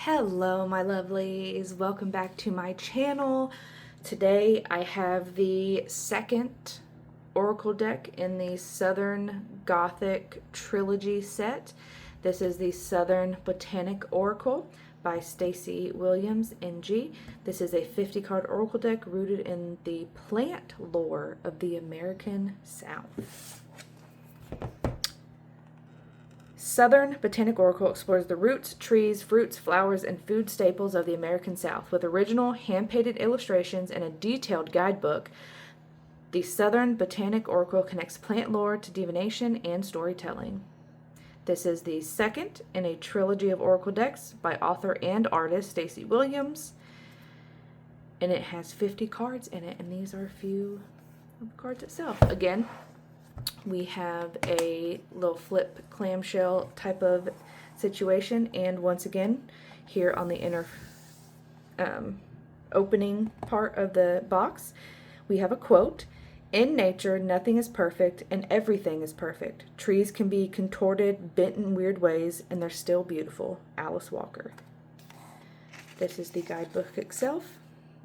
Hello my lovelies, welcome back to my channel. Today I have the second Oracle deck in the Southern Gothic Trilogy set. This is the Southern Botanic Oracle by Stacey Williams, NG. This is a 50 card Oracle deck rooted in the plant lore of the American South. Southern Botanic Oracle explores the roots, trees, fruits, flowers, and food staples of the American South. With original hand-painted illustrations and a detailed guidebook, the Southern Botanic Oracle connects plant lore to divination and storytelling. This is the second in a trilogy of Oracle decks by author and artist Stacey Williams, and it has 50 cards in it, and these are a few of the cards itself. Again, we have a little flip clamshell type of situation, and once again here on the inner opening part of the box we have a quote: "In nature, nothing is perfect and everything is perfect. Trees can be contorted, bent in weird ways, and they're still beautiful." Alice Walker. This is the guidebook itself.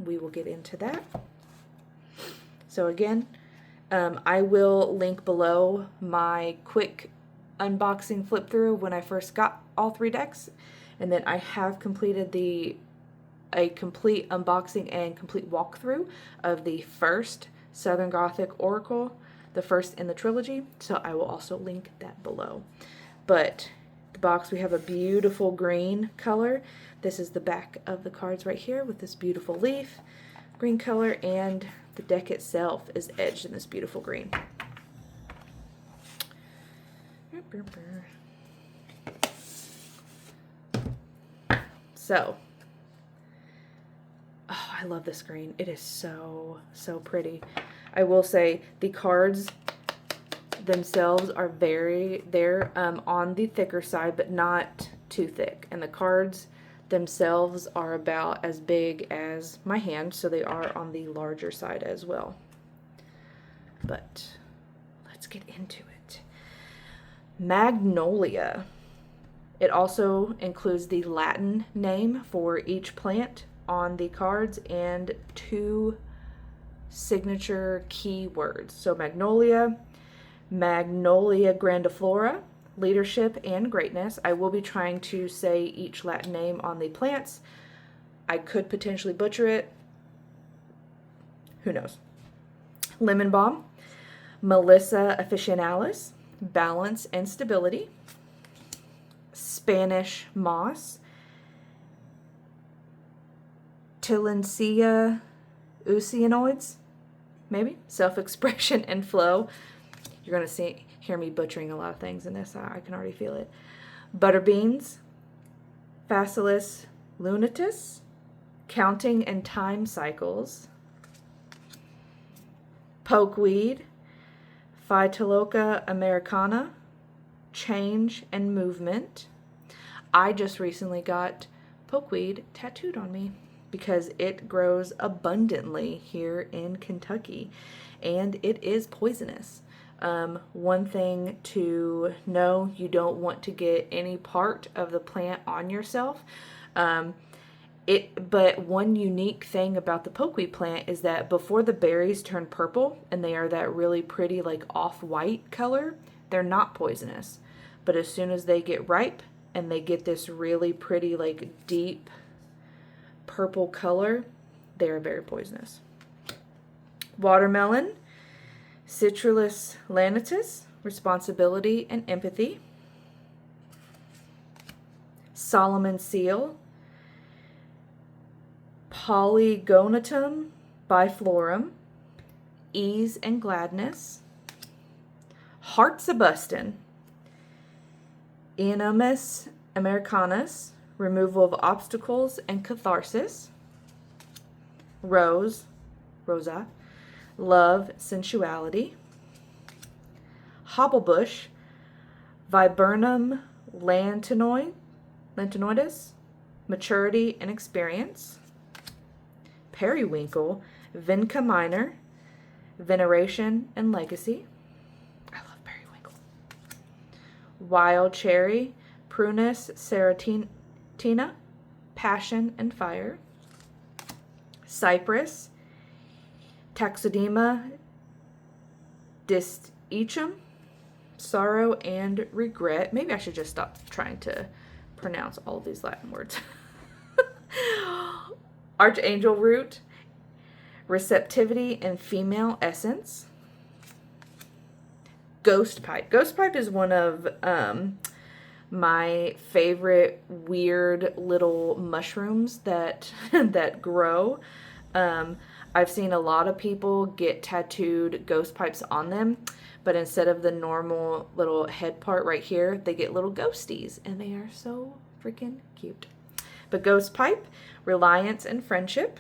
We will get into that. So again, I will link below my quick unboxing flip through when I first got all three decks, and then I have completed a complete unboxing and complete walkthrough of the first Southern Gothic Oracle, the first in the trilogy, so I will also link that below. But the box, we have a beautiful green color. This is the back of the cards right here with this beautiful leaf, green color, and the deck itself is edged in this beautiful green. So, oh, I love this green. It is so pretty. I will say the cards themselves are they're on the thicker side, but not too thick. And the cards themselves are about as big as my hand, so they are on the larger side as well. But let's get into it. Magnolia. It also includes the Latin name for each plant on the cards and two signature keywords. So Magnolia grandiflora, leadership and greatness. I will be trying to say each Latin name on the plants. I could potentially butcher it. Who knows? Lemon balm, Melissa officinalis, balance and stability. Spanish moss, Tillandsia Usianoids, maybe, self-expression and flow. You're going to hear me butchering a lot of things in this. I can already feel it. Butterbeans, Phacelis lunatus, counting and time cycles. Pokeweed, Phytoloca americana, change and movement. I just recently got pokeweed tattooed on me because it grows abundantly here in Kentucky, and it is poisonous. One thing to know, you don't want to get any part of the plant on yourself. But one unique thing about the pokeweed plant is that before the berries turn purple and they are that really pretty like off-white color, they're not poisonous. But as soon as they get ripe and they get this really pretty like deep purple color, they are very poisonous. Watermelon, Citrullus lanitus, responsibility and empathy. Solomon seal, Polygonatum biflorum, ease and gladness. Hearts a bustin', Aenomus americanus, removal of obstacles and catharsis. Rose, Rosa, love, sensuality. Hobblebush, Viburnum lantanoidus, maturity and experience. Periwinkle, Vinca minor, veneration and legacy. I love periwinkle. Wild cherry, Prunus serratina, passion and fire. Cypress, Taxodema distichum, sorrow and regret. Maybe I should just stop trying to pronounce all of these Latin words. Archangel root, receptivity and female essence. Ghost pipe. Ghost pipe is one of my favorite weird little mushrooms that that grow. I've seen a lot of people get tattooed ghost pipes on them, but instead of the normal little head part right here, they get little ghosties, and they are so freaking cute. But ghost pipe, reliance and friendship.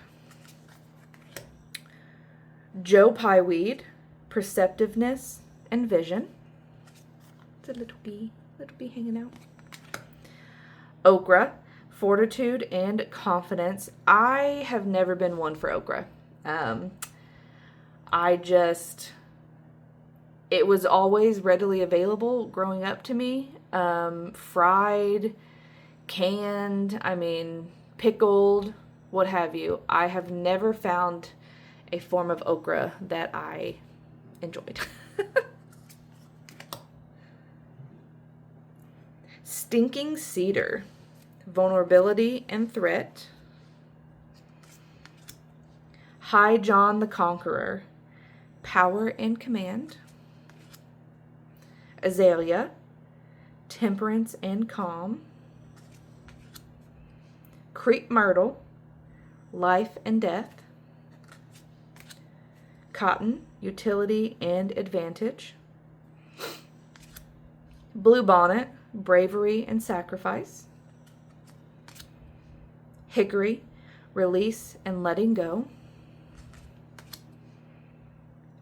Joe pie weed, perceptiveness and vision. It's a little bee hanging out. Okra, fortitude and confidence. I have never been one for okra. It was always readily available growing up to me. Fried, canned, pickled, what have you. I have never found a form of okra that I enjoyed. Stinking cedar, vulnerability and threat. High John the Conqueror, power and command. Azalea, temperance and calm. Creep myrtle, life and death. Cotton, utility and advantage. Blue bonnet, bravery and sacrifice. Hickory, release and letting go.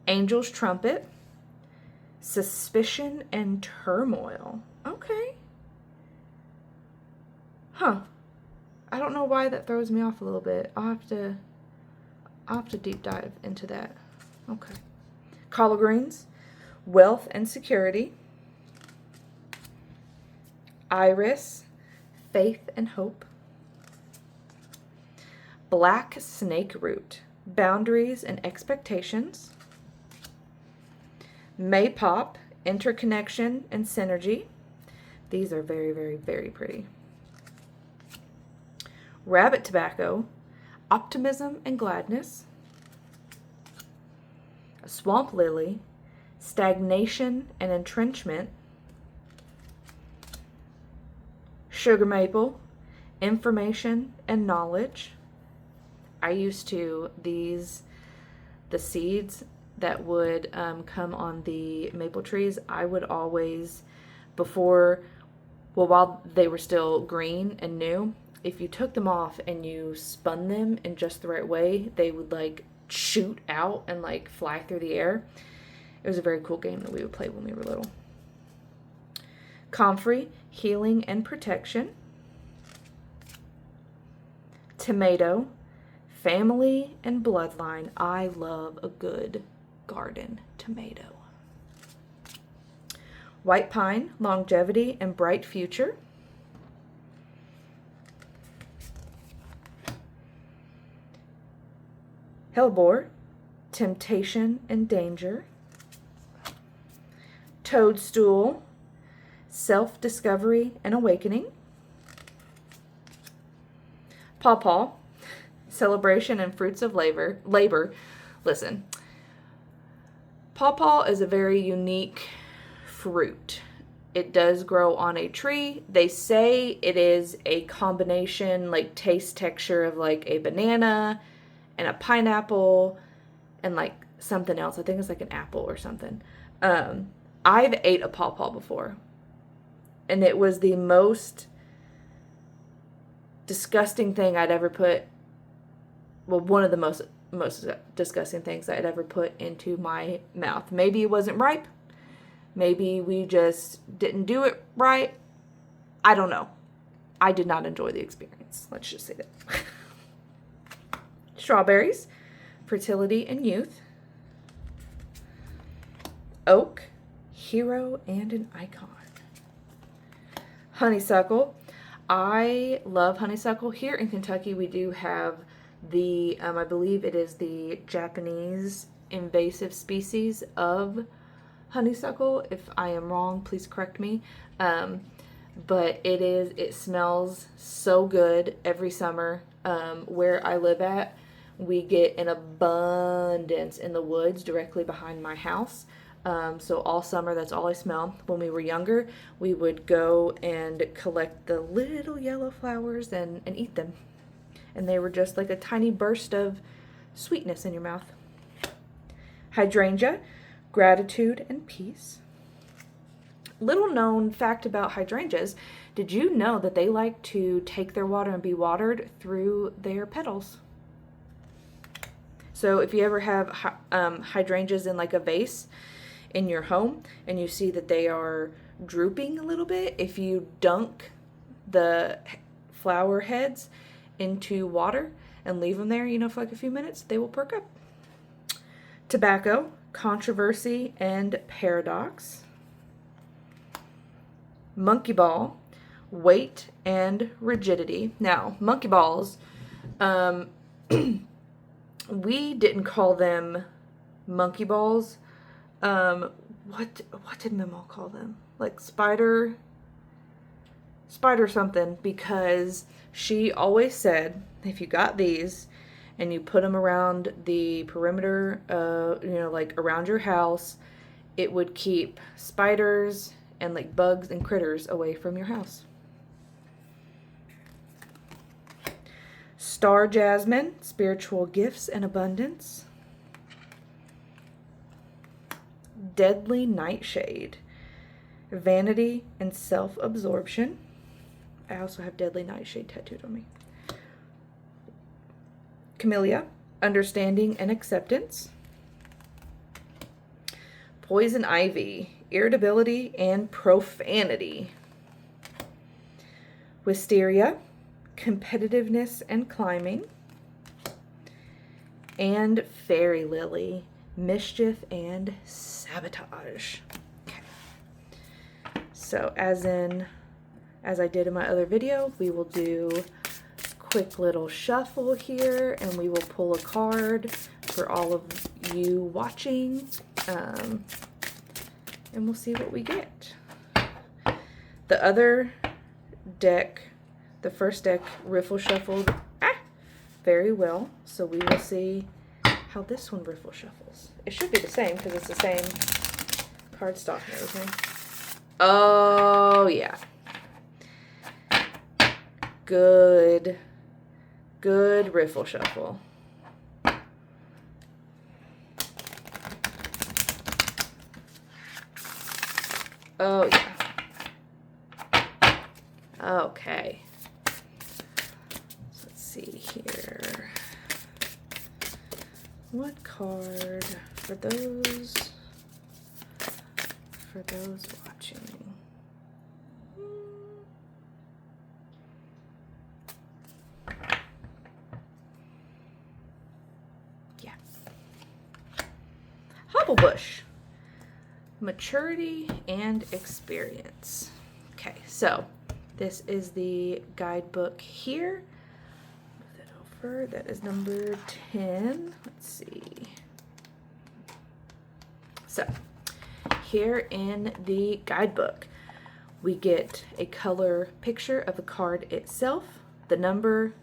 Angel's trumpet, suspicion and turmoil. Okay. Huh. I don't know why that throws me off a little bit. I'll have to deep dive into that. Okay. Collard greens, wealth and security. Iris, faith and hope. Black snake root, boundaries and expectations. Maypop, interconnection and synergy. These are very, very, very pretty. Rabbit tobacco, optimism and gladness. Swamp lily, stagnation and entrenchment. Sugar maple, information and knowledge. I used to, the seeds that would come on the maple trees, I would always, while they were still green and new, if you took them off and you spun them in just the right way, they would like shoot out and like fly through the air. It was a very cool game that we would play when we were little. Comfrey, healing and protection. Tomato, family and bloodline. I love a good garden tomato. White pine, longevity and bright future. Hellebore, temptation and danger. Toadstool, self-discovery and awakening. Pawpaw, celebration and fruits of labor. Listen, pawpaw is a very unique fruit. It does grow on a tree. They say it is a combination, like taste texture of like a banana and a pineapple and like something else. I think it's like an apple or something. I've ate a pawpaw before, and it was the most disgusting thing I'd ever put, one of the most disgusting things I'd ever put into my mouth. Maybe it wasn't ripe. Maybe we just didn't do it right. I don't know. I did not enjoy the experience. Let's just say that. Strawberries, fertility and youth. Oak, hero and an icon. Honeysuckle, I love honeysuckle. Here in Kentucky, we do have the, I believe it is the Japanese invasive species of honeysuckle. If I am wrong, please correct me. But it smells so good every summer. Where I live at, we get an abundance in the woods directly behind my house. So all summer, that's all I smell. When we were younger, we would go and collect the little yellow flowers and eat them. And they were just like a tiny burst of sweetness in your mouth. Hydrangea, gratitude and peace. Little known fact about hydrangeas, did you know that they like to take their water and be watered through their petals? So if you ever have hydrangeas in like a vase in your home and you see that they are drooping a little bit, if you dunk the flower heads into water and leave them there, for like a few minutes, they will perk up. Tobacco, controversy and paradox. Monkey ball, weight and rigidity. Now, monkey balls, we didn't call them monkey balls. What did Memo call them? Like spider something, because she always said if you got these and you put them around the perimeter, like around your house, it would keep spiders and like bugs and critters away from your house. Star jasmine, spiritual gifts and abundance. Deadly nightshade, vanity and self-absorption. I also have deadly nightshade tattooed on me. Camellia, understanding and acceptance. Poison ivy, irritability and profanity. Wisteria, competitiveness and climbing. And fairy lily, mischief and sabotage. Okay. So as I did in my other video, we will do a quick little shuffle here and we will pull a card for all of you watching. And we'll see what we get. The other deck, the first deck, riffle shuffled very well. So we will see how this one riffle shuffles. It should be the same because it's the same cardstock and everything. Oh, yeah. Good riffle shuffle. Oh, yeah. Okay. So let's see here. What card for those watching? Yeah. Hobblebush. Maturity and experience. Okay, so this is the guidebook here. Move that over. That is number 10. Let's see. So here in the guidebook, we get a color picture of the card itself, the number,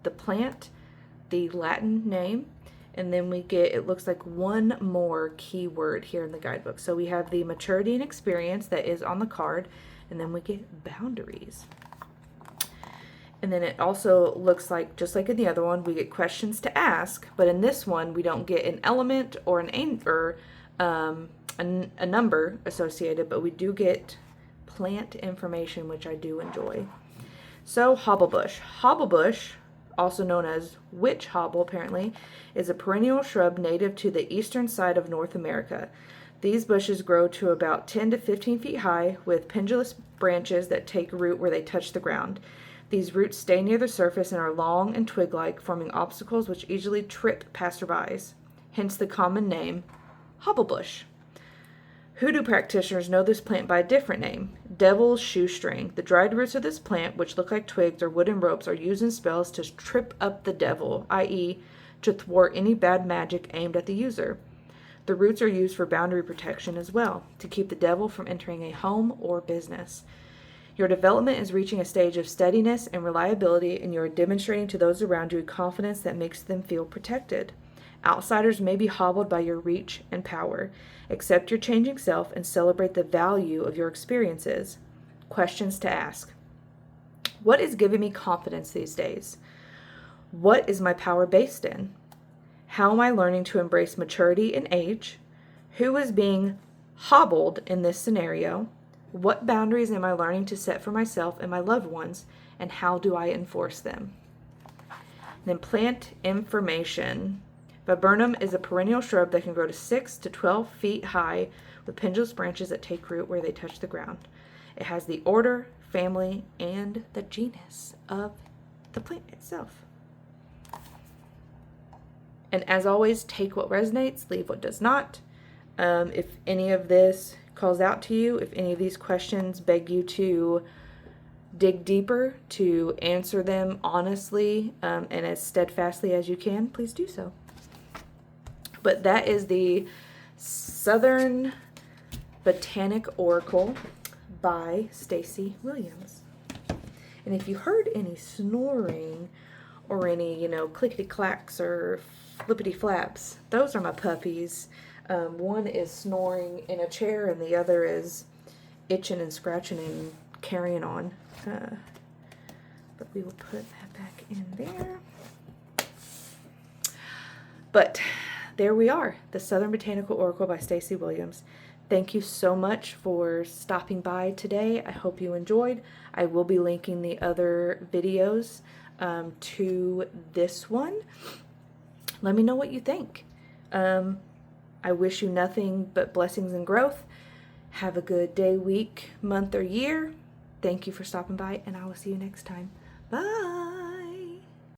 the plant, the Latin name, and then we get, it looks like one more keyword here in the guidebook. So we have the maturity and experience that is on the card, and then we get boundaries. And then it also looks like, just like in the other one, we get questions to ask, but in this one, we don't get an element or a number associated, but we do get plant information, which I do enjoy. So hobblebush. Hobblebush, also known as witch hobble apparently, is a perennial shrub native to the eastern side of North America. These bushes grow to about 10 to 15 feet high with pendulous branches that take root where they touch the ground. These roots stay near the surface and are long and twig-like, forming obstacles which easily trip passerbys. Hence the common name, hobblebush. Hoodoo practitioners know this plant by a different name, Devil's shoestring. The dried roots of this plant, which look like twigs or wooden ropes, are used in spells to trip up the devil, i.e., to thwart any bad magic aimed at the user. The roots are used for boundary protection as well, to keep the devil from entering a home or business. Your development is reaching a stage of steadiness and reliability, and you are demonstrating to those around you confidence that makes them feel protected. Outsiders may be hobbled by your reach and power. Accept your changing self and celebrate the value of your experiences. Questions to ask. What is giving me confidence these days? What is my power based in? How am I learning to embrace maturity and age? Who is being hobbled in this scenario? What boundaries am I learning to set for myself and my loved ones, and how do I enforce them? Then plant information. Viburnum is a perennial shrub that can grow to 6 to 12 feet high with pendulous branches that take root where they touch the ground. It has the order, family, and the genus of the plant itself. And as always, take what resonates, leave what does not. If any of this calls out to you, if any of these questions beg you to dig deeper, to answer them honestly and as steadfastly as you can, please do so. But that is the Southern Botanic Oracle by Stacey Williams. And if you heard any snoring or any, clickety-clacks or flippity-flaps, those are my puppies. One is snoring in a chair and the other is itching and scratching and carrying on. But we will put that back in there. But there we are, the Southern Botanical Oracle by Stacey Williams. Thank you so much for stopping by today. I hope you enjoyed. I will be linking the other videos to this one. Let me know what you think. I wish you nothing but blessings and growth. Have a good day, week, month, or year. Thank you for stopping by, and I will see you next time. Bye.